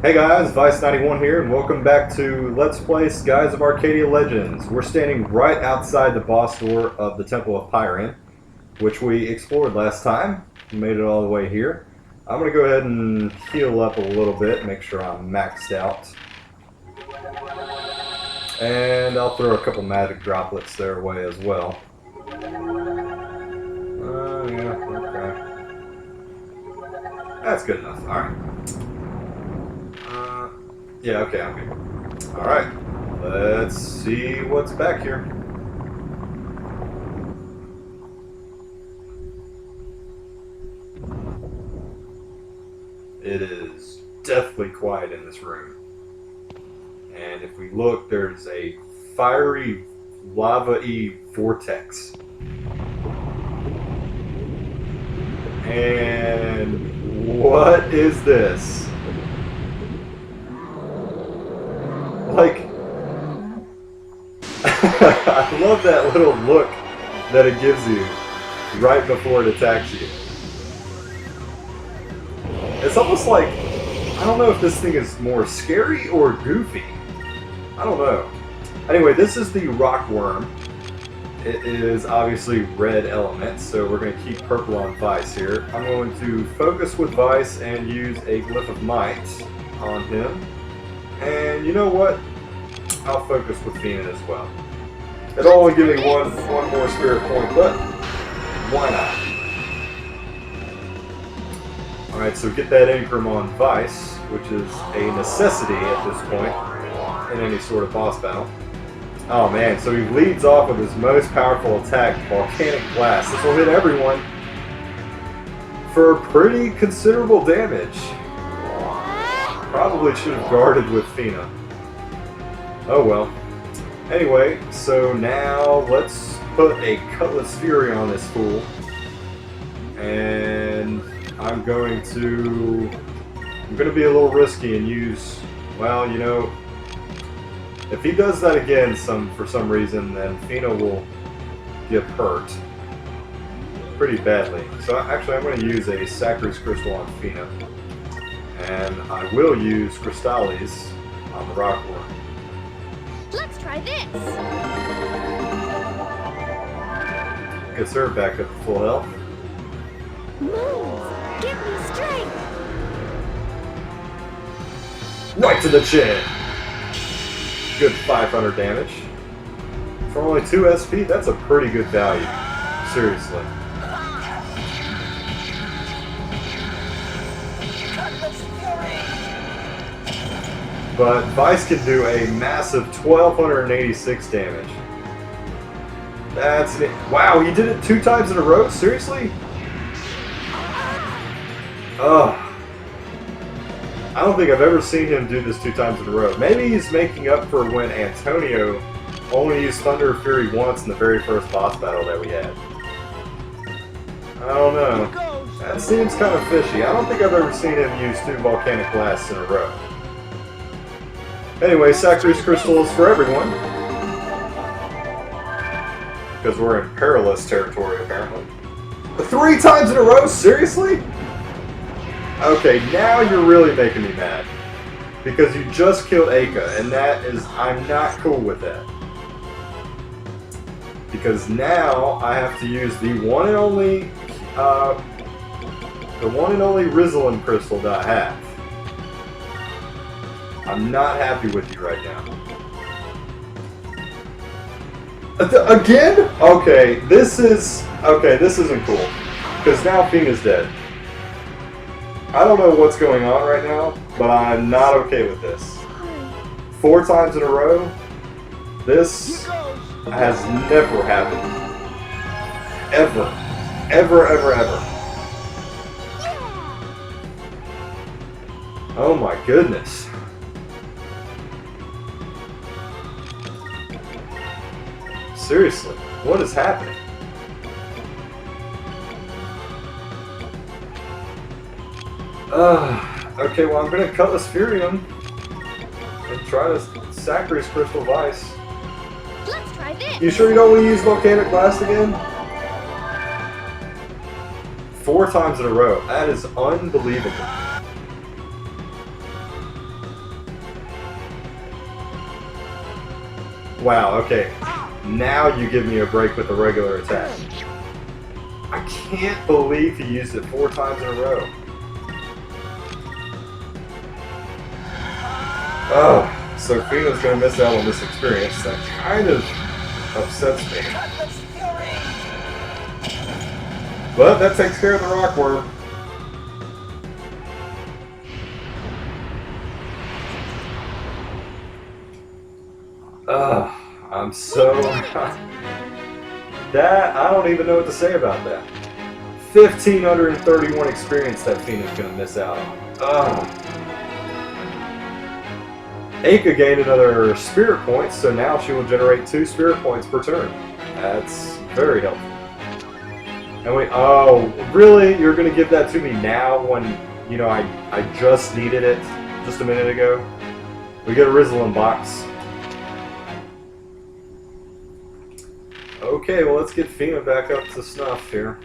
Hey guys, Vice91 here, and welcome back to Let's Play Skies of Arcadia Legends. We're standing right outside the boss door of the Temple of Pyrynn, which we explored last time. We made it all the way here. I'm going to go ahead and heal up a little bit, make sure I'm maxed out. And I'll throw a couple magic droplets their way as well. Yeah, okay. That's good enough, alright. Yeah, okay, I'm good. Alright, let's see what's back here. It is deathly quiet in this room. And if we look, there's a fiery, lava-y vortex. And what is this? Like, I love that little look that it gives you right before it attacks you. It's almost like, I don't know if this thing is more scary or goofy. I don't know. Anyway, this is the rock worm. It is obviously red element, so we're going to keep purple on Vice here. I'm going to focus with Vice and use a Glyph of Might on him. And you know what? I'll focus with Bellena as well. It'll only give me one more spirit point, but why not? Alright, so get that Incrum on Vice, which is a necessity at this point in any sort of boss battle. Oh man, so he leads off with his most powerful attack, Volcanic Blast. This will hit everyone for pretty considerable damage. Probably should have guarded with Bellena. Oh well. Anyway, so now let's put a Cutlass Fury on this fool. And I'm going to be a little risky and use, well, you know, if he does that again for some reason, then Bellena will get hurt pretty badly. So actually I'm going to use a Sacris Crystal on Bellena. And I will use Crystallis on the rock worm. Let's try this. Gets her back up to full health. Move! Give me strength! Right to the chin! Good 500 damage. For only 2 SP, that's a pretty good value. Seriously. But Vice can do a massive 1286 damage. That's it. Wow, he did it 2 times in a row? Seriously? Ugh. I don't think I've ever seen him do this 2 times in a row. Maybe he's making up for when Antonio only used Thunder Fury once in the very first boss battle that we had. I don't know. That seems kind of fishy. I don't think I've ever seen him use 2 Volcanic Blasts in a row. Anyway, Sacris Crystal is for everyone. Because we're in perilous territory, apparently. 3 times in a row? Seriously? Okay, now you're really making me mad. Because you just killed Aka, and that is... I'm not cool with that. Because now I have to use the one and only... Rizzlin Crystal that I have. I'm not happy with you right now. Again? Okay, this isn't cool. Because now Bellena's dead. I don't know what's going on right now, but I'm not okay with this. 4 times in a row? This has never happened. Ever. Ever, ever, ever. Oh my goodness. Seriously, what is happening? Okay, well I'm gonna Cutlass Fury him and try to Sacris Crystal Vice. Let's try this. You sure you don't want to use Volcanic Blast again? 4 times in a row. That is unbelievable. Wow, okay. Now you give me a break with the regular attack. I can't believe he used it 4 times in a row. Oh, so Fina's gonna miss out on this experience. That kind of upsets me. But that takes care of the rockworm. I'm so... That, I don't even know what to say about that. 1,531 experience that Fina's gonna miss out on. Aika gained another spirit point, so now she will generate 2 spirit points per turn. That's very helpful. And we, oh, really? You're gonna give that to me now when, you know, I just needed it just a minute ago? We get a Rizzling box. Okay, well, let's get Fina back up to snuff here.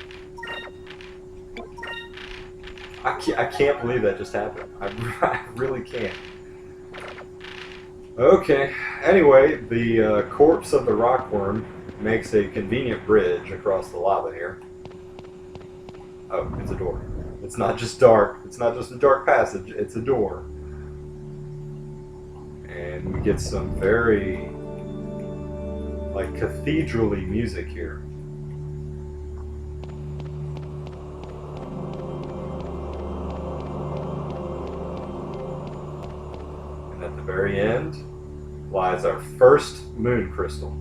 I can't believe that just happened. I really can't. Okay, anyway, the corpse of the rockworm makes a convenient bridge across the lava here. Oh, it's a door. It's not just dark. It's not just a dark passage. It's a door. And we get some very, like, cathedral-y music here. And at the very end lies our first moon crystal.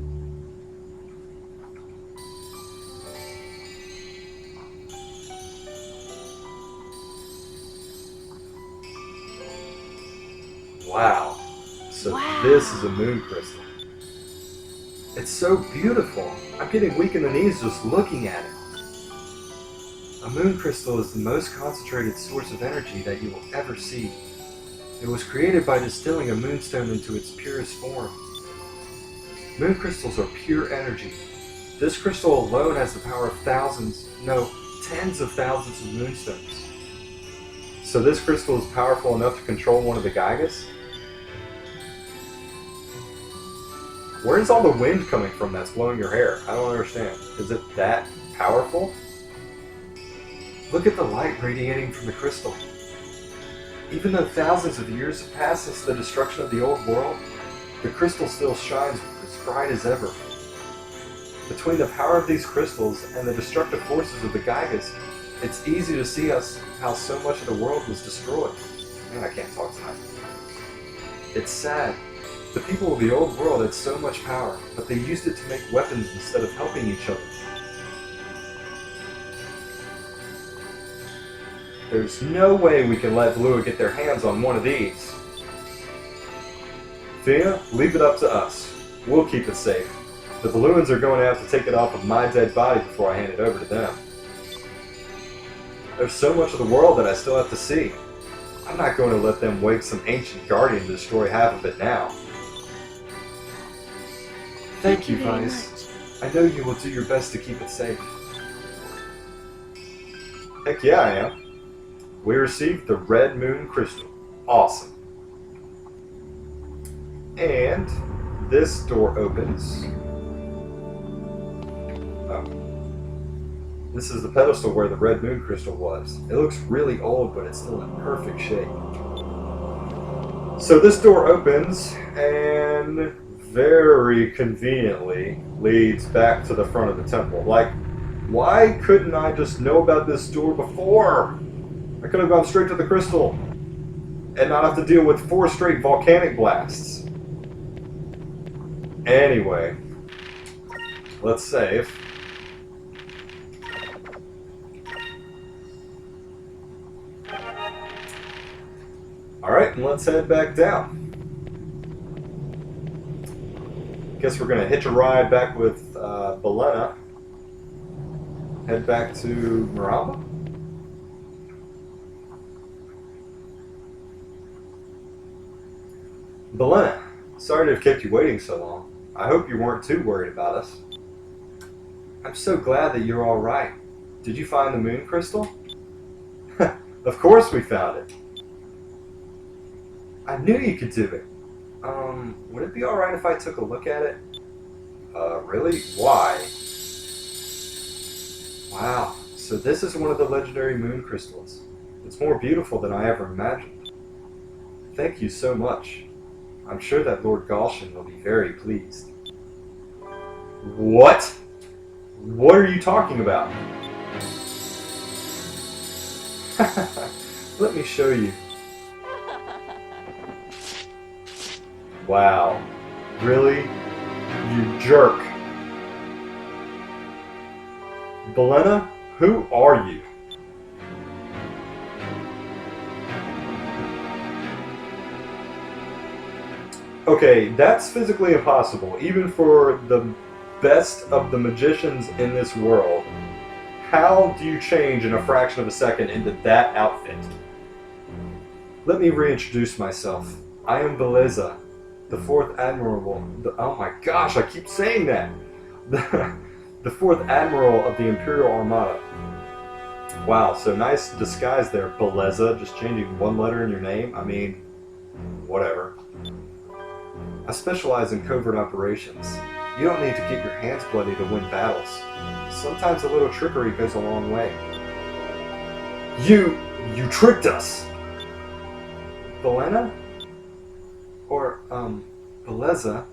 Wow. So this is a moon crystal. It's so beautiful. I'm getting weak in the knees just looking at it. A moon crystal is the most concentrated source of energy that you will ever see. It was created by distilling a moonstone into its purest form. Moon crystals are pure energy. This crystal alone has the power of thousands, no, tens of thousands of moonstones. So this crystal is powerful enough to control one of the Gygas? Where's all the wind coming from that's blowing your hair? I don't understand. Is it that powerful? Look at the light radiating from the crystal. Even though thousands of years have passed since the destruction of the old world, the crystal still shines as bright as ever. Between the power of these crystals and the destructive forces of the Gygas, it's easy to see how so much of the world was destroyed. Man, I can't talk tonight. It's sad. The people of the old world had so much power, but they used it to make weapons instead of helping each other. There's no way we can let Blua get their hands on one of these. Fia, leave it up to us. We'll keep it safe. The Bluans are going to have to take it off of my dead body before I hand it over to them. There's so much of the world that I still have to see. I'm not going to let them wake some ancient guardian to destroy half of it now. Thank you, Vice. I know you will do your best to keep it safe. Heck yeah, I am. We received the Red Moon Crystal. Awesome. And this door opens. Oh. This is the pedestal where the Red Moon Crystal was. It looks really old, but it's still in perfect shape. So this door opens and very conveniently leads back to the front of the temple. Like, why couldn't I just know about this door before? I could have gone straight to the crystal and not have to deal with 4 straight volcanic blasts. Anyway, let's save. Alright, and let's head back down. Guess we're going to hitch a ride back with Bellena. Head back to Maramba. Bellena, sorry to have kept you waiting so long. I hope you weren't too worried about us. I'm so glad that you're alright. Did you find the moon crystal? Of course we found it. I knew you could do it. Would it be alright if I took a look at it? Really? Why? Wow, so this is one of the legendary moon crystals. It's more beautiful than I ever imagined. Thank you so much. I'm sure that Lord Galshan will be very pleased. What? What are you talking about? Let me show you. Wow. Really? You jerk. Bellena, who are you? Okay, that's physically impossible, even for the best of the magicians in this world. How do you change in a fraction of a second into that outfit? Let me reintroduce myself. I am Bellena, the fourth admiral. Oh my gosh, I keep saying that. The fourth admiral of the Imperial Armada. Wow, so nice disguise there, Bellena. Just changing one letter in your name. I mean, whatever. I specialize in covert operations. You don't need to get your hands bloody to win battles. Sometimes a little trickery goes a long way. You tricked us! Bellena? Or, Bellena?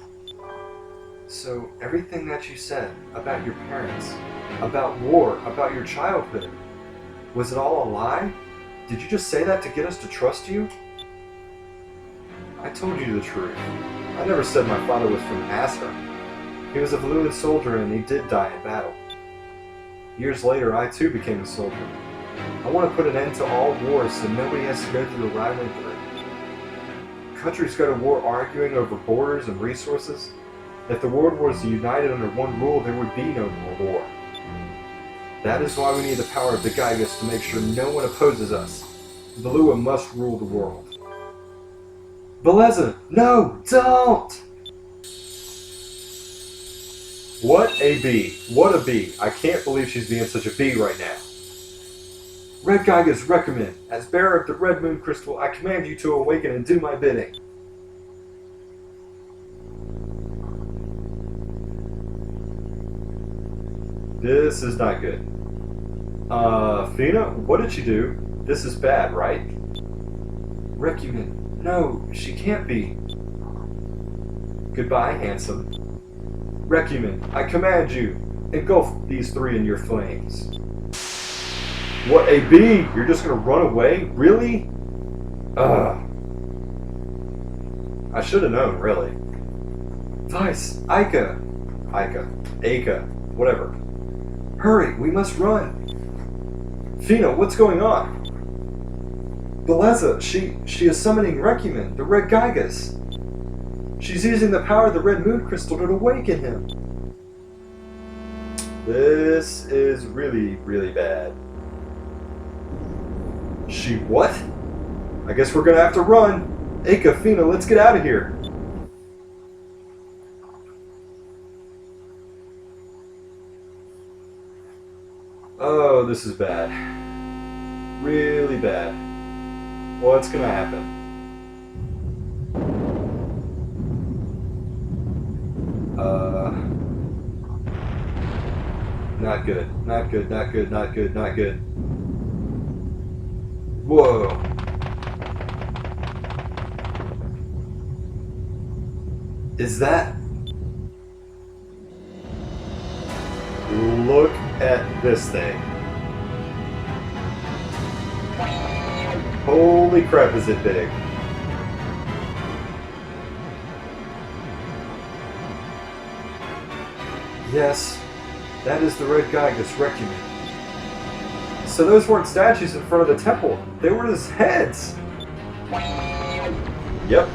So, everything that you said about your parents, about war, about your childhood, was it all a lie? Did you just say that to get us to trust you? I told you the truth. I never said my father was from Asgard. He was a Valuan soldier and he did die in battle. Years later, I too became a soldier. I want to put an end to all wars so nobody has to go through the rivalry through. Countries go to war arguing over borders and resources. If the world was united under one rule, there would be no more war. That is why we need the power of the Gygas to make sure no one opposes us. Valua must rule the world. Bellena, no, don't! What a bee. What a bee. I can't believe she's being such a bee right now. Red Gygas recommend. As bearer of the Red Moon Crystal, I command you to awaken and do my bidding. This is not good. Fina, what did she do? This is bad, right? Recumen. No, she can't be. Goodbye, handsome. Recumen, I command you, engulf these three in your flames. What a bee! You're just gonna run away? Really? I should have known, really. Vice, Ika, whatever. Hurry, we must run. Fina, what's going on? Bellena, she is summoning Recumen, the Red Gygas. She's using the power of the Red Moon Crystal to awaken him. This is really, really bad. She what? I guess we're gonna have to run. Ika, Fina, let's get out of here. Oh, this is bad. Really bad. What's gonna happen? Not good. Not good, not good, not good, not good. Whoa. Is that... Look at this thing. Holy crap, is it big. Yes, that is the Red Gygas Recumen. So those weren't statues in front of the temple. They were his heads. Yep,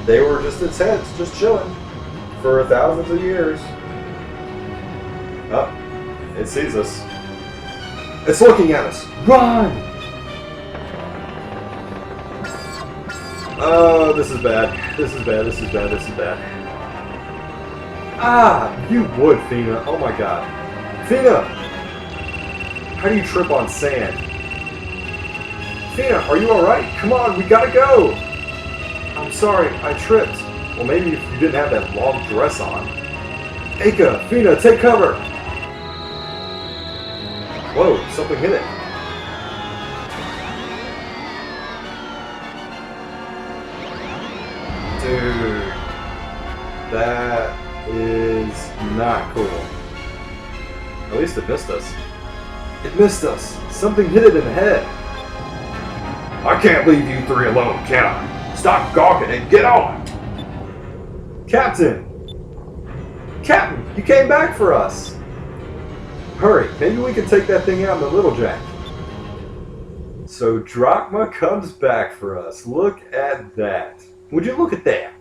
they were just its heads, just chilling for thousands of years. Oh, it sees us. It's looking at us. Run! Oh, this is bad. This is bad, this is bad, this is bad. Ah, you would, Fina. Oh my god. Fina! How do you trip on sand? Fina, are you alright? Come on, we gotta go! I'm sorry, I tripped. Well, maybe if you didn't have that long dress on. Aka, Fina, take cover! Whoa, something hit it. Dude, that is not cool. At least it missed us. It missed us. Something hit it in the head. I can't leave you three alone, can I? Stop gawking and get on! Captain! Captain, you came back for us! Hurry, maybe we can take that thing out in the Little Jack. So Drachma comes back for us. Look at that. Would you look at that?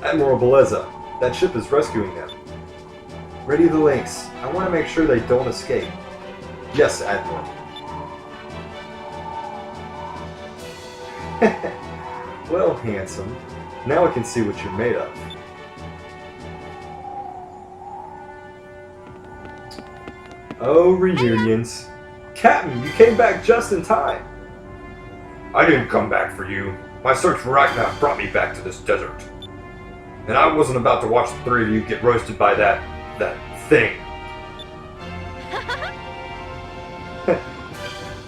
Admiral Bellena, that ship is rescuing them. Ready the links. I want to make sure they don't escape. Yes, Admiral. Well, handsome. Now I can see what you're made of. Oh, reunions. Captain, you came back just in time. I didn't come back for you. My search for Ragnar brought me back to this desert. And I wasn't about to watch the three of you get roasted by that thing.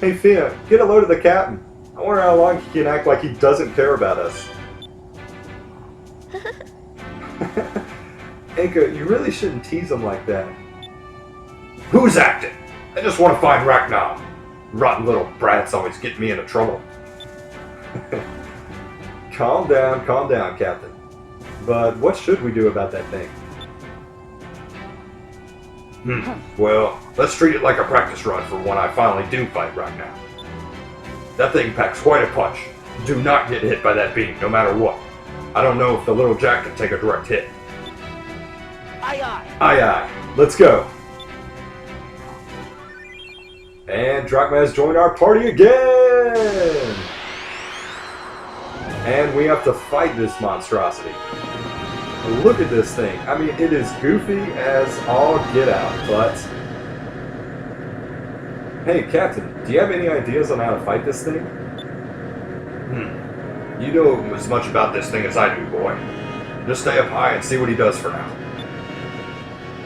Hey, Fia, get a load of the captain. I wonder how long he can act like he doesn't care about us. Aka, you really shouldn't tease him like that. Who's acting? I just want to find Ragnar. Rotten little brats always get me into trouble. Calm down, Captain. But what should we do about that thing? Well, let's treat it like a practice run for when I finally do fight Ragnar. That thing packs quite a punch. Do not get hit by that beam, no matter what. I don't know if the Little Jack can take a direct hit. Aye, aye. Aye, aye. Let's go. And Drachma has joined our party again! And we have to fight this monstrosity. Look at this thing. I mean, it is goofy as all get out, but... Hey, Captain, do you have any ideas on how to fight this thing? You know as much about this thing as I do, boy. Just stay up high and see what he does for now.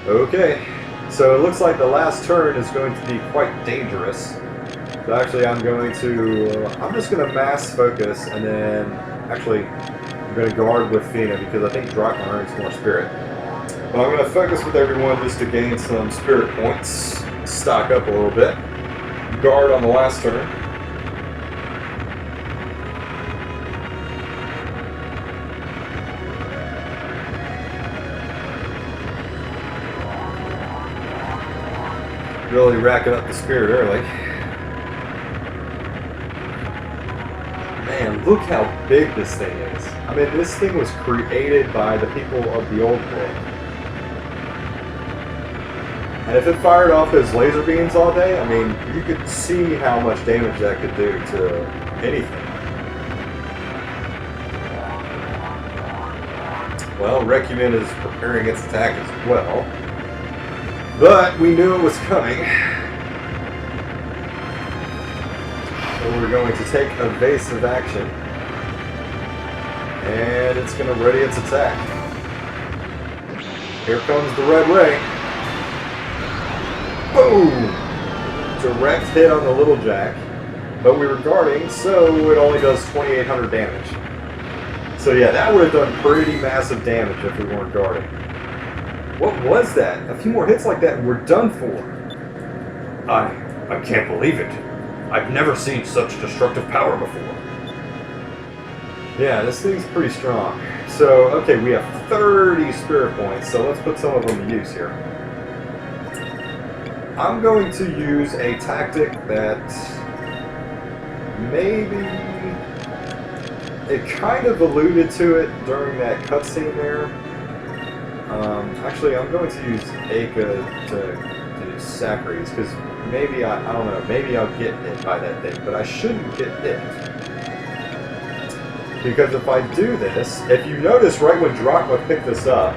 Okay, so it looks like the last turn is going to be quite dangerous. So actually, I'm just going to mass focus, and then, actually, I'm going to guard with Fina, because I think Drachma earns more spirit. But I'm going to focus with everyone just to gain some spirit points, stock up a little bit. Guard on the last turn. Really racking up the spirit early. Man, look how big this thing is. I mean, this thing was created by the people of the old world. And if it fired off those laser beams all day, I mean, you could see how much damage that could do to anything. Well, Requiem is preparing its attack as well. But we knew it was coming. So we're going to take evasive action. And it's going to ready its attack. Here comes the red ray. Boom! Direct hit on the Little Jack. But we were guarding, so it only does 2,800 damage. So yeah, that would have done pretty massive damage if we weren't guarding. What was that? A few more hits like that and we're done for. I can't believe it. I've never seen such destructive power before. Yeah, this thing's pretty strong. So, okay, we have 30 spirit points, so let's put some of them to use here. I'm going to use a tactic that maybe... It kind of alluded to it during that cutscene there. Actually, I'm going to use Aka to do Sacres, because maybe, I don't know, maybe I'll get hit by that thing, but I shouldn't get hit. Because if I do this, if you notice right when Drachma picked this up,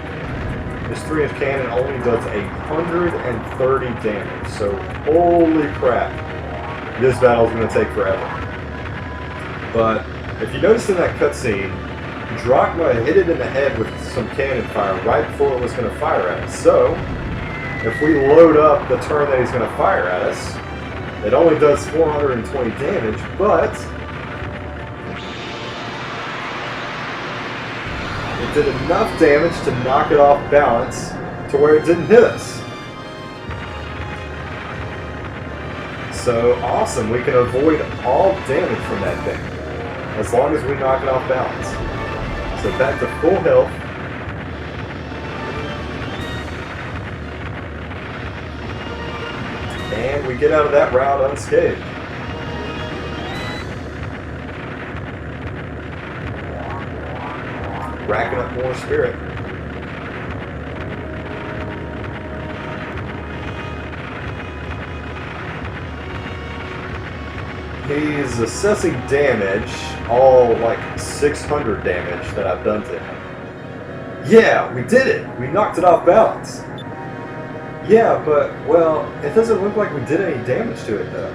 this 3-inch cannon only does 130 damage, so holy crap, this battle's going to take forever. But if you notice in that cutscene, Drachma hit it in the head with some cannon fire right before it was going to fire at us. So, if we load up the turn that he's going to fire at us, it only does 420 damage, but it did enough damage to knock it off balance to where it didn't hit us. So awesome, we can avoid all damage from that thing as long as we knock it off balance. So back to full health. And we get out of that round unscathed. Racking up more spirit. He's assessing damage, all like 600 damage that I've done to him. Yeah, we did it! We knocked it off balance. Yeah, but, well, it doesn't look like we did any damage to it, though.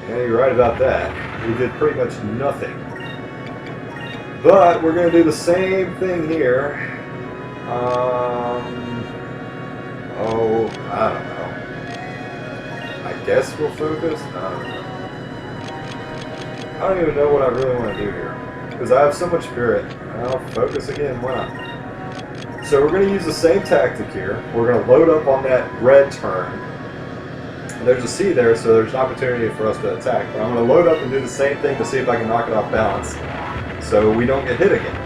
Yeah, you're right about that. We did pretty much nothing. But we're going to do the same thing here. Oh, I don't know. I guess we'll focus? I don't know. I don't even know what I really want to do here. Because I have so much spirit. I'll focus again, why not? So we're going to use the same tactic here. We're going to load up on that red turn. There's a C there, so there's an opportunity for us to attack. But I'm going to load up and do the same thing to see if I can knock it off balance, so we don't get hit again.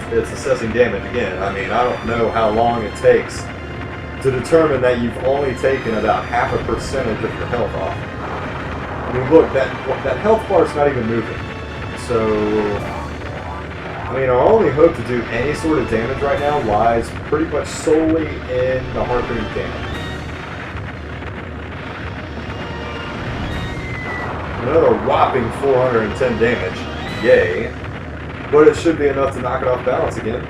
It's assessing damage again. I mean, I don't know how long it takes to determine that you've only taken about 0.5% of your health off. I mean, look, that health bar's not even moving. So, I mean, our only hope to do any sort of damage right now lies pretty much solely in the harpoon cannon. Another whopping 410 damage. Yay. But it should be enough to knock it off balance again.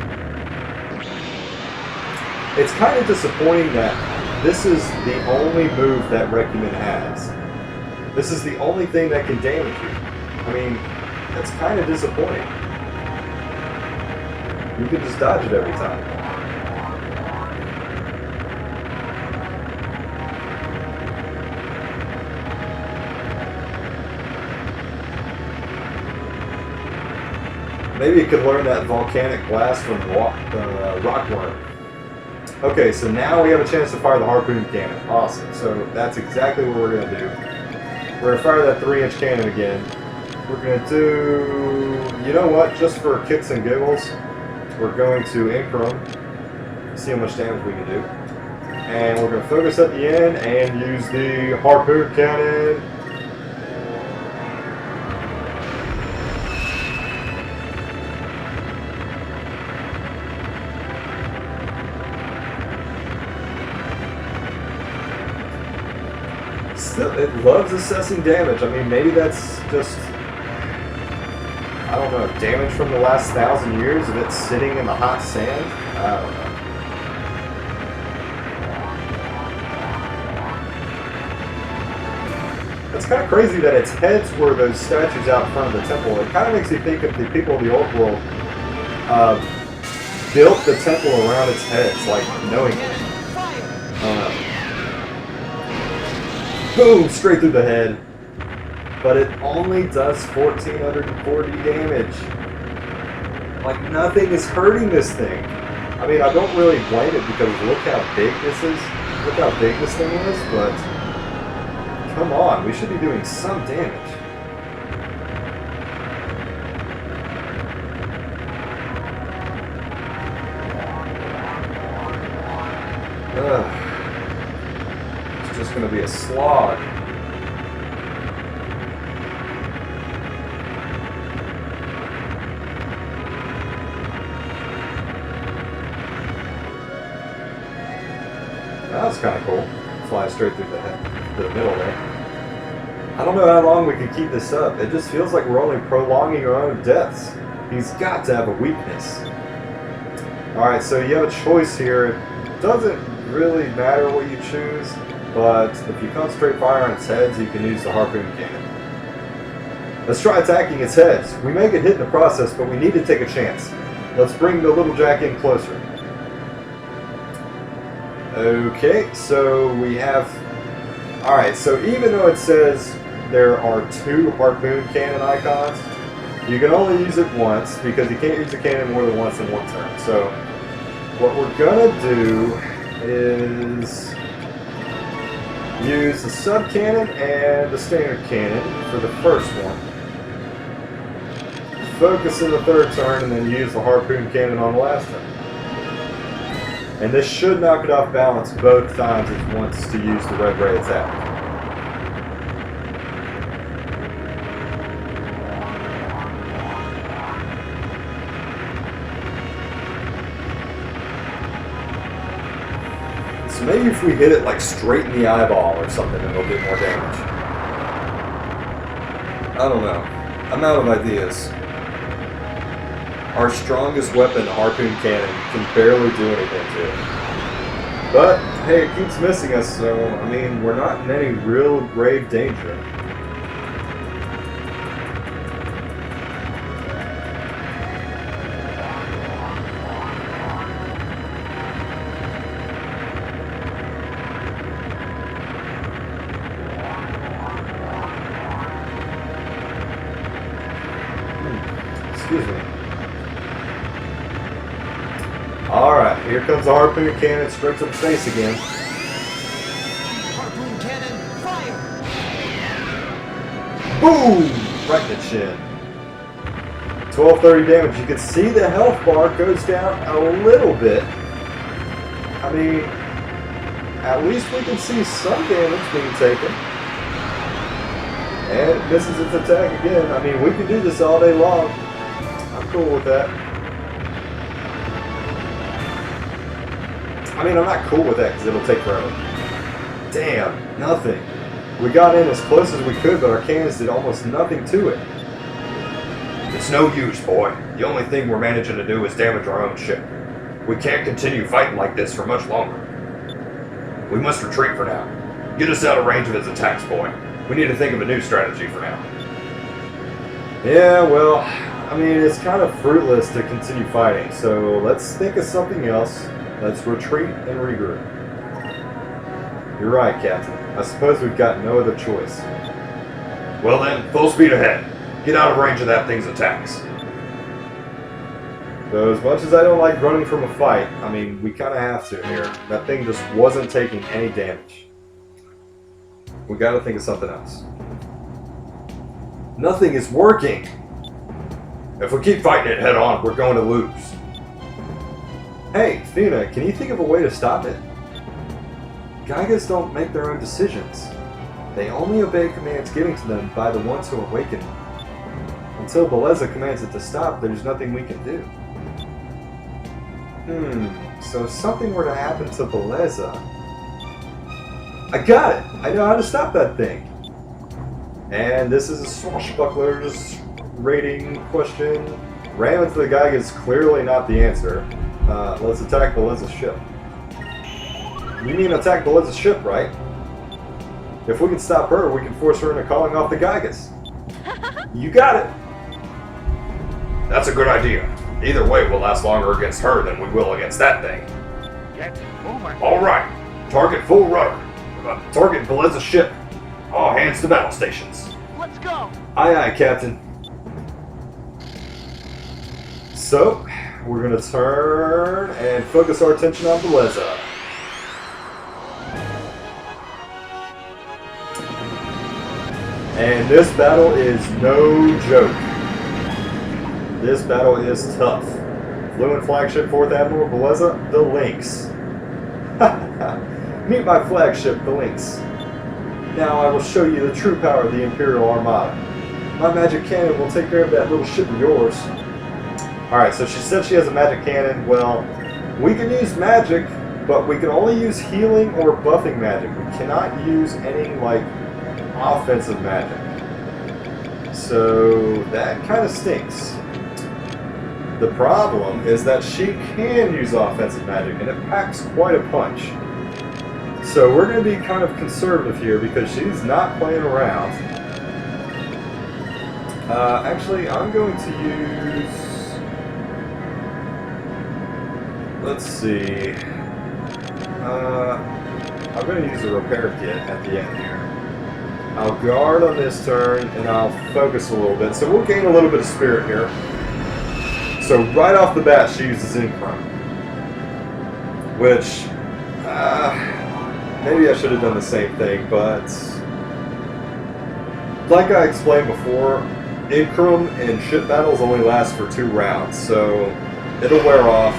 It's kind of disappointing that this is the only move that Recumen has. This is the only thing that can damage you. I mean, that's kind of disappointing. You can just dodge it every time. Maybe you could learn that volcanic blast from Rockworm. Okay, so now we have a chance to fire the harpoon cannon. Awesome. So that's exactly what we're going to do. We're going to fire that 3-inch cannon again. We're going to do... You know what? Just for kicks and giggles, we're going to increment. See how much damage we can do. And we're going to focus at the end and use the harpoon cannon. It loves assessing damage. I mean, maybe that's just, I don't know, damage from the last 1,000 years of it sitting in the hot sand? I don't know. It's kind of crazy that its heads were those statues out in front of the temple. It kind of makes you think of the people of the old world built the temple around its heads, like knowingly. I don't know. Boom! Straight through the head. But it only does 1,440 damage. Like, nothing is hurting this thing. I mean, I don't really blame it because look how big this is. Look how big this thing is, but... Come on, we should be doing some damage. Ugh. Just going to be a slog. That was kind of cool. Fly straight through the middle there. I don't know how long we can keep this up. It just feels like we're only prolonging our own deaths. He's got to have a weakness. Alright, so you have a choice here. It doesn't really matter what you choose. but if you concentrate fire on its heads, you can use the harpoon cannon. Let's try attacking its heads. We may get hit in the process, but we need to take a chance. Let's bring the little jack in closer. Okay, so we have... Alright, so even though it says there are 2 harpoon cannon icons, you can only use it once, because you can't use the cannon more than once in one turn. So, what we're gonna do is use the sub-cannon and the standard cannon for the first one. Focus in the third turn, and then use the harpoon cannon on the last turn. And this should knock it off balance both times it wants to use the red ray attack. So maybe if we hit it like straight in the eyeball or something, it'll do more damage. I don't know. I'm out of ideas. Our strongest weapon, the harpoon cannon, can barely do anything to it. But, hey, it keeps missing us, so, I mean, we're not in any real grave danger. Excuse me. Alright, here comes the harpoon cannon straight to the face again. Harpoon cannon, fire! Boom! Right in the chin. 1230 damage. You can see the health bar goes down a little bit. I mean, at least we can see some damage being taken. And it misses its attack again. I mean, we can do this all day long. I'm cool with that. I mean, I'm not cool with that because it'll take forever. Damn, nothing. We got in as close as we could, but our cannons did almost nothing to it. It's no use, boy. The only thing we're managing to do is damage our own ship. We can't continue fighting like this for much longer. We must retreat for now. Get us out of range of its attacks, boy. We need to think of a new strategy for now. Yeah, well, I mean, it's kind of fruitless to continue fighting, so let's think of something else. Let's retreat and regroup. You're right, Captain. I suppose we've got no other choice. Well then, full speed ahead. Get out of range of that thing's attacks. So as much as I don't like running from a fight, I mean, we kind of have to here. That thing just wasn't taking any damage. We gotta think of something else. Nothing is working! If we keep fighting it head on, we're going to lose. Hey, Athena, can you think of a way to stop it? Gygas don't make their own decisions. They only obey commands given to them by the ones who awaken them. Until Bellena commands it to stop, there's nothing we can do. So if something were to happen to Bellena... I got it! I know how to stop that thing! And this is a swashbuckler's rating question. Ram into the Gygas is clearly not the answer. Let's attack Belena's ship. You mean attack Belena's ship, right? If we can stop her, we can force her into calling off the Gygas. You got it! That's a good idea. Either way, we'll last longer against her than we will against that thing. Get moving. Alright, target full rudder. Target Belena's ship. All hands to battle stations. Let's go! Aye aye, Captain. So, we're going to turn and focus our attention on Bellena. And this battle is no joke. This battle is tough. Fluent flagship 4th Admiral Bellena, the Lynx. Meet my flagship, the Lynx. Now I will show you the true power of the Imperial Armada. My magic cannon will take care of that little ship of yours. Alright, so she said she has a magic cannon. Well, we can use magic, but we can only use healing or buffing magic. We cannot use any, like, offensive magic. So that kind of stinks. The problem is that she can use offensive magic, and it packs quite a punch. So we're going to be kind of conservative here because she's not playing around. Actually, I'm going to use... Let's see. I'm going to use a repair kit at the end here. I'll guard on this turn, and I'll focus a little bit. So we'll gain a little bit of spirit here. So right off the bat, she uses Incrum. Which, maybe I should have done the same thing, but... Like I explained before, Incrum in ship battles only last for 2 rounds, so it'll wear off.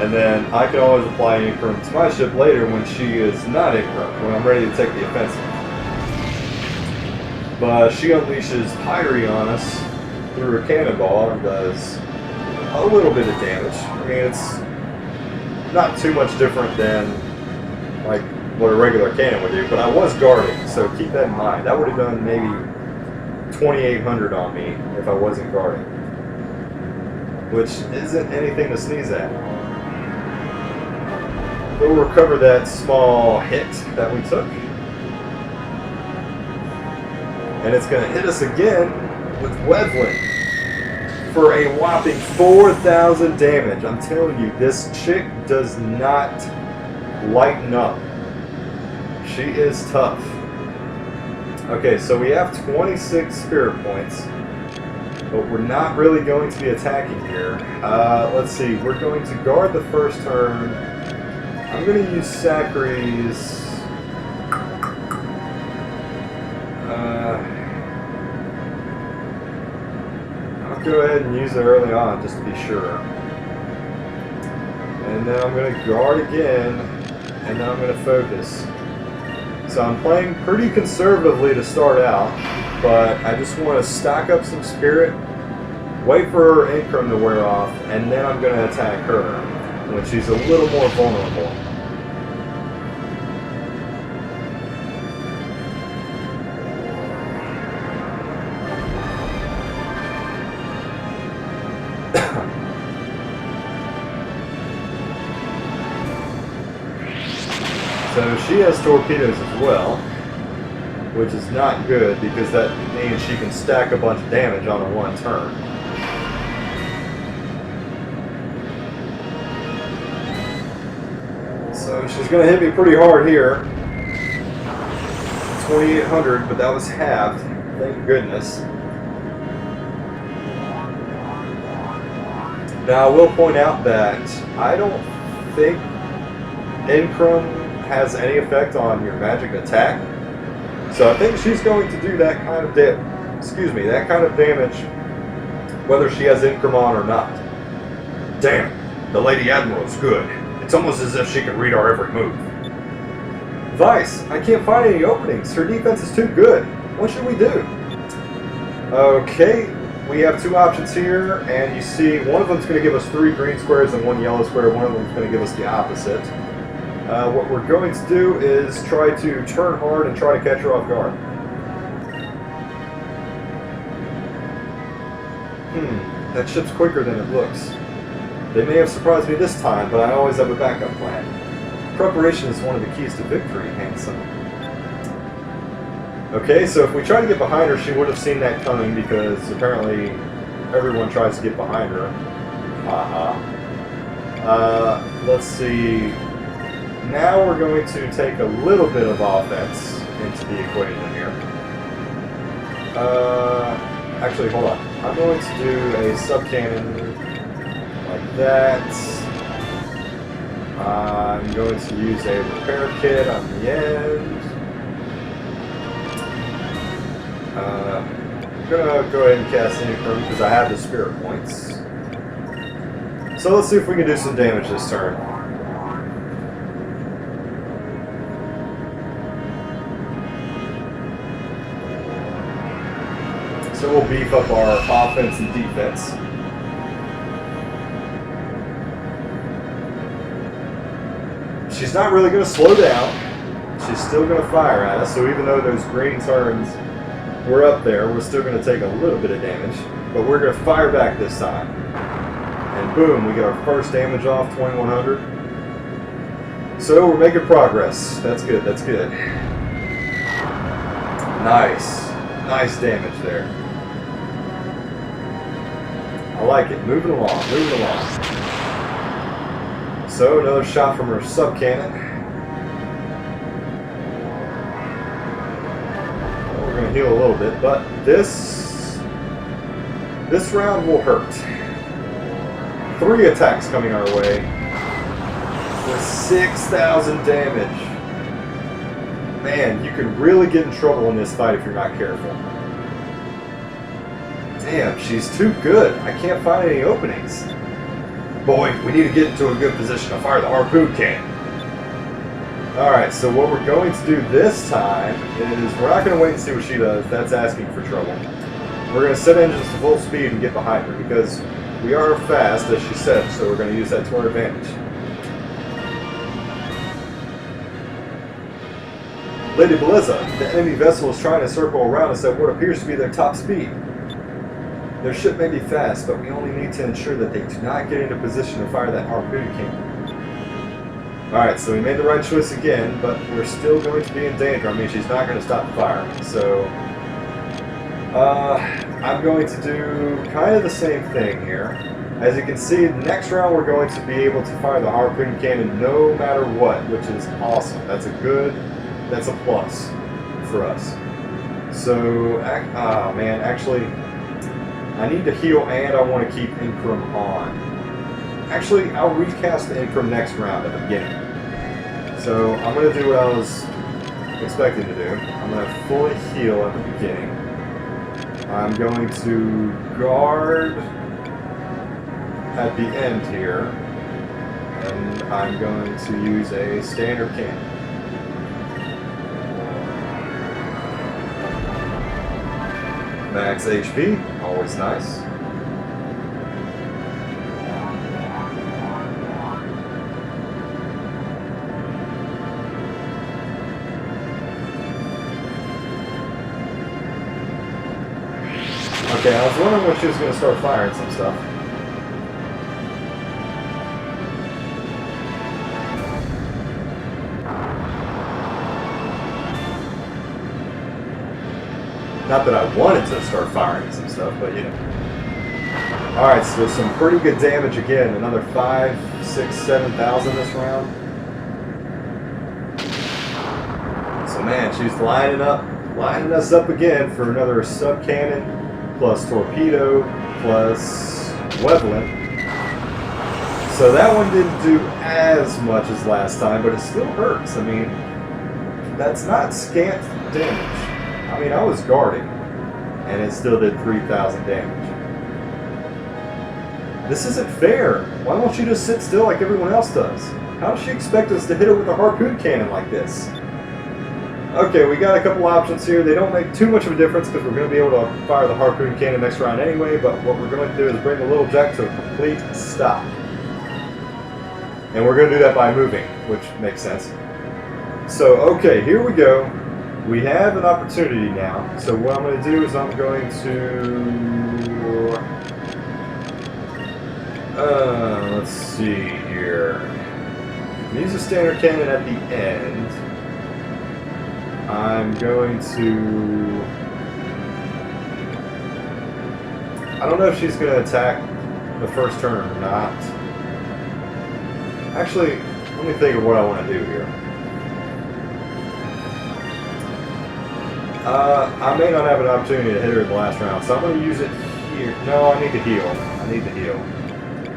And then I can always apply Incrum to my ship later when she is not Incrum, when I'm ready to take the offensive. But she unleashes Pyrynn on us through her cannonball and does a little bit of damage. I mean, it's not too much different than like what a regular cannon would do, but I was guarding, so keep that in mind. That would have done maybe 2,800 on me if I wasn't guarding, which isn't anything to sneeze at. We'll recover that small hit that we took. And it's going to hit us again with Wevlin for a whopping 4,000 damage. I'm telling you, this chick does not lighten up. She is tough. Okay, so we have 26 spirit points, but we're not really going to be attacking here. Let's see, we're going to guard the first turn. I'm going to use Sacries. I'll go ahead and use it early on just to be sure. And then I'm going to guard again, and then I'm going to focus. So I'm playing pretty conservatively to start out, but I just want to stack up some spirit, wait for her Incrum to wear off, and then I'm going to attack her when she's a little more vulnerable. So she has torpedoes as well, which is not good because that means she can stack a bunch of damage on a 1 turn. So she's going to hit me pretty hard here. 2,800, but that was halved. Thank goodness. Now I will point out that I don't think Incrum has any effect on your magic attack. So I think she's going to do that kind of that kind of damage whether she has Incrum on or not. Damn, the Lady Admiral's good. It's almost as if she can read our every move. Vice, I can't find any openings. Her defense is too good. What should we do? Okay, we have 2 options here, and you see one of them's going to give us 3 green squares and 1 yellow square. One of them's going to give us the opposite. What we're going to do is try to turn hard and try to catch her off guard. That ship's quicker than it looks. They may have surprised me this time, but I always have a backup plan. Preparation is one of the keys to victory, handsome. Okay, so if we try to get behind her, she would have seen that coming because apparently everyone tries to get behind her. Let's see. Now we're going to take a little bit of offense into the equation here. Actually, hold on. I'm going to do a sub-cannon like that. I'm going to use a repair kit on the end. I'm going to go ahead and cast Incrum because I have the spirit points. So let's see if we can do some damage this turn. So we'll beef up our offense and defense. She's not really going to slow down. She's still going to fire at us, so even though those green turns were up there, we're still going to take a little bit of damage. But we're going to fire back this time. And boom, we get our first damage off, 2,100. So we're making progress. That's good, that's good. Nice. Nice damage there. I like it. Moving along, moving along. So another shot from her sub-cannon. Well, we're going to heal a little bit, but this round will hurt. 3 attacks coming our way with 6,000 damage. Man, you could really get in trouble in this fight if you're not careful. Damn, she's too good. I can't find any openings. Boy, we need to get into a good position to fire the harpoon cannon. Alright, so what we're going to do this time is we're not going to wait and see what she does. That's asking for trouble. We're going to set engines to full speed and get behind her because we are fast, as she said, so we're going to use that to our advantage. Lady Bellena, the enemy vessel is trying to circle around us at what appears to be their top speed. Their ship may be fast, but we only need to ensure that they do not get into position to fire that harpoon cannon. Alright, so we made the right choice again, but we're still going to be in danger. I mean, she's not going to stop firing. So, I'm going to do kind of the same thing here. As you can see, next round we're going to be able to fire the harpoon cannon no matter what, which is awesome. That's a plus for us. So, man, actually, I need to heal and I want to keep Incrum on. Actually, I'll recast the Incrum next round at the beginning. So I'm going to do what I was expecting to do. I'm going to fully heal at the beginning. I'm going to guard at the end here. And I'm going to use a standard cannon. Max HP, always nice. Okay, I was wondering when she was going to start firing some stuff. Not that I wanted to start firing some stuff, but you know. Alright, so some pretty good damage again. Another 5, 6, 7,000 this round. So man, she's lining us up again for another sub-cannon, plus torpedo, plus Weblin. So that one didn't do as much as last time, but it still hurts. I mean, that's not scant damage. I mean, I was guarding, and it still did 3,000 damage. This isn't fair. Why won't she just sit still like everyone else does? How does she expect us to hit her with a harpoon cannon like this? Okay, we got a couple options here. They don't make too much of a difference because we're going to be able to fire the harpoon cannon next round anyway, but what we're going to do is bring the little jack to a complete stop. And we're going to do that by moving, which makes sense. So, okay, here we go. We have an opportunity now. So what I'm going to do is I'm going to... let's see here. Use a standard cannon at the end. I'm going to... I don't know if she's going to attack the first turn or not. Actually, let me think of what I want to do here. I may not have an opportunity to hit her in the last round, so I'm going to use it here. No, I need to heal. I need to heal.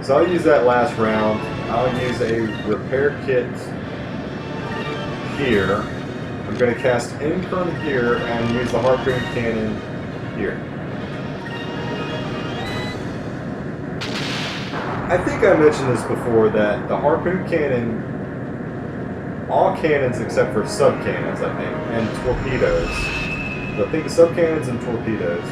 So I'll use that last round. I'll use a repair kit here. I'm going to cast Incrum here and use the harpoon cannon here. I think I mentioned this before that the harpoon cannon, all cannons except for sub-cannons, I think, and torpedoes. So I think the sub-cannons and torpedoes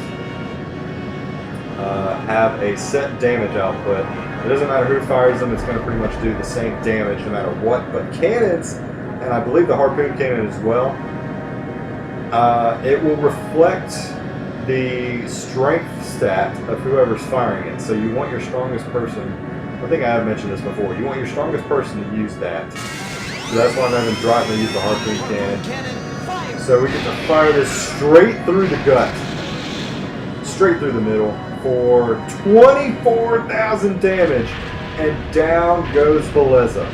have a set damage output. It doesn't matter who fires them, it's going to pretty much do the same damage no matter what. But cannons, and I believe the harpoon cannon as well, it will reflect the strength stat of whoever's firing it. So you want your strongest person, I think I have mentioned this before, you want your strongest person to use that. So that's why I'm having Drachma use the harpoon cannon. Cannon, fire! So we get to fire this straight through the gut. Straight through the middle for 24,000 damage. And down goes Bellena.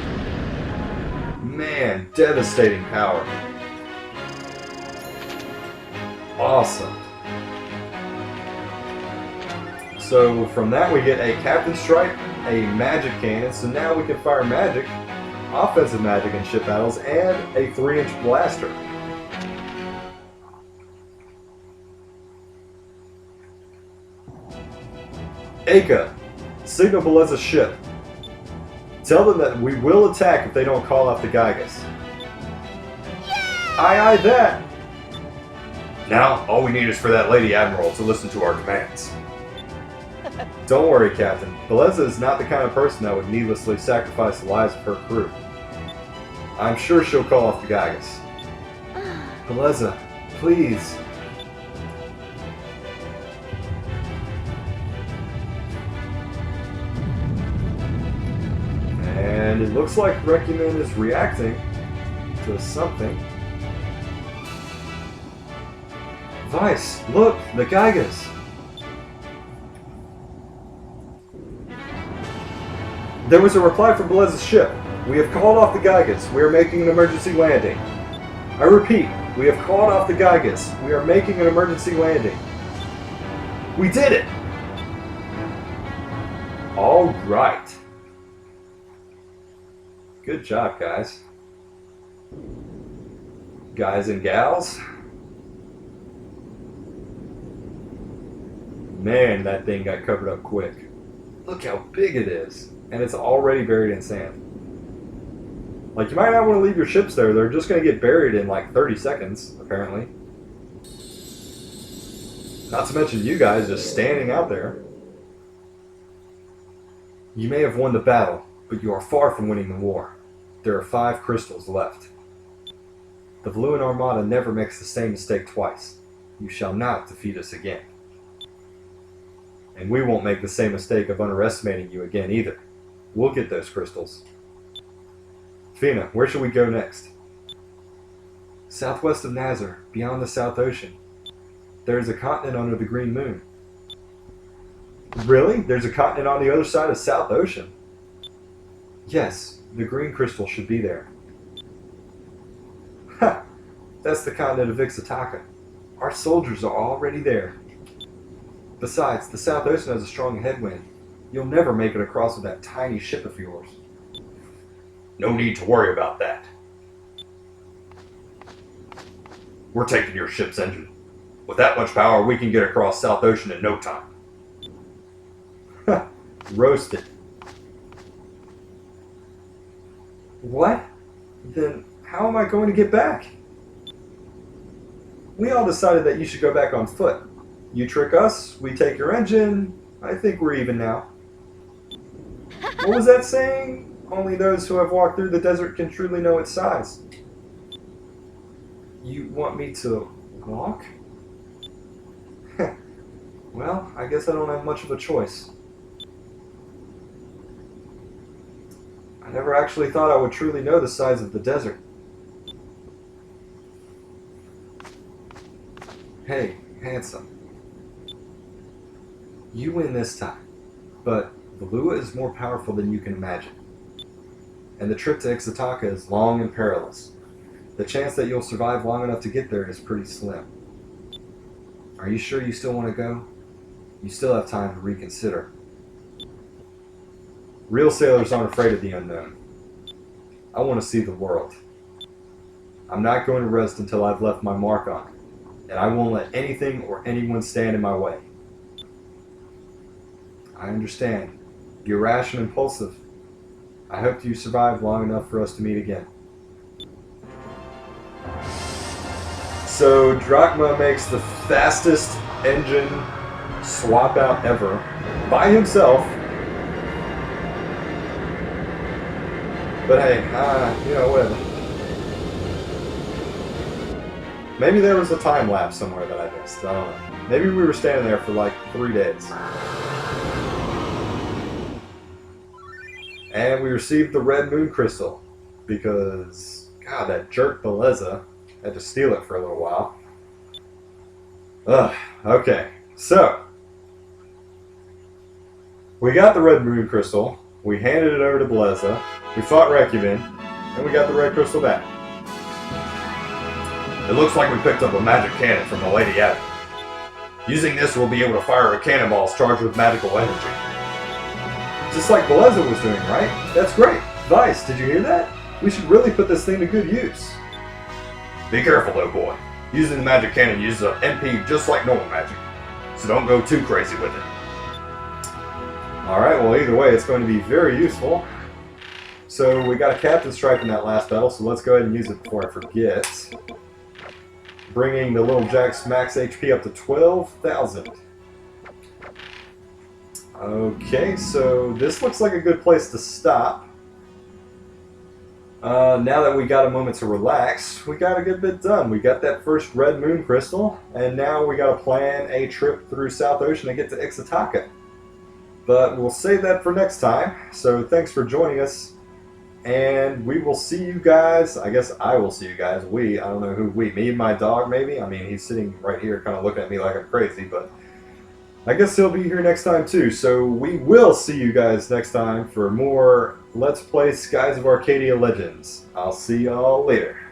Man, devastating power. Awesome. So from that we get a Captain Strike, a Magic Cannon. So now we can fire magic, offensive magic in ship battles, and a 3-inch blaster. Aka, signal Bellena's ship. Tell them that we will attack if they don't call off the Gygas. Aye, aye, that! Now, all we need is for that Lady Admiral to listen to our commands. Don't worry, Captain. Bellena is not the kind of person that would needlessly sacrifice the lives of her crew. I'm sure she'll call off the Gygas. Bellena, please. And it looks like Recumen is reacting to something. Vice, look, the Gygas. There was a reply from Belena's ship. We have called off the Gygas. We are making an emergency landing. I repeat, we have called off the Gygas. We are making an emergency landing. We did it! All right. Good job, guys. Guys and gals. Man, that thing got covered up quick. Look how big it is. And it's already buried in sand. Like, you might not want to leave your ships there. They're just going to get buried in like 30 seconds, apparently. Not to mention you guys just standing out there. You may have won the battle, but you are far from winning the war. There are 5 crystals left. The Bellena Armada never makes the same mistake twice. You shall not defeat us again. And we won't make the same mistake of underestimating you again either. We'll get those crystals. Fina, where should we go next? Southwest of Nazar, beyond the South Ocean. There is a continent under the Green Moon. Really? There's a continent on the other side of South Ocean? Yes, the green crystal should be there. Ha! That's the continent of Ixataka. Our soldiers are already there. Besides, the South Ocean has a strong headwind. You'll never make it across with that tiny ship of yours. No need to worry about that. We're taking your ship's engine. With that much power, we can get across South Ocean in no time. Ha! Roasted. What? Then how am I going to get back? We all decided that you should go back on foot. You trick us, we take your engine. I think we're even now. What was that saying? Only those who have walked through the desert can truly know its size. You want me to walk? Well, I guess I don't have much of a choice. I never actually thought I would truly know the size of the desert. Hey, handsome. You win this time, but Bellena is more powerful than you can imagine. And the trip to Ixataka is long and perilous. The chance that you'll survive long enough to get there is pretty slim. Are you sure you still want to go? You still have time to reconsider. Real sailors aren't afraid of the unknown. I want to see the world. I'm not going to rest until I've left my mark on it, and I won't let anything or anyone stand in my way. I understand. You're rash and impulsive. I hope you survive long enough for us to meet again. So Drachma makes the fastest engine swap out ever by himself. But hey, you know, whatever. Maybe there was a time lapse somewhere that I missed. I don't know. Maybe we were standing there for like 3 days. And we received the red moon crystal. because, God, that jerk Bellena had to steal it for a little while. Ugh, okay, so we got the red moon crystal, we handed it over to Bellena, we fought Recumen, and we got the red crystal back. It looks like we picked up a magic cannon from the Lady Abbot. Using this, we'll be able to fire cannonballs charged with magical energy. Just like Bellena was doing, right? That's great. Vice, did you hear that? We should really put this thing to good use. Be careful though, boy. Using the magic cannon uses up MP just like normal magic, so don't go too crazy with it. Alright, well either way, it's going to be very useful. So we got a Captain Strike in that last battle, so let's go ahead and use it before I forget. Bringing the little Jack's max HP up to 12,000. Okay, so this looks like a good place to stop. Now that we got a moment to relax, we got a good bit done. We got that first red moon crystal, and now we got to plan a trip through South Ocean to get to Ixataka. But we'll save that for next time, so thanks for joining us. And we will see you guys. I guess I will see you guys. I don't know who we. Me and my dog, maybe? I mean, he's sitting right here kind of looking at me like I'm crazy, but I guess he'll be here next time too. So we will see you guys next time for more Let's Play Skies of Arcadia Legends. I'll see y'all later.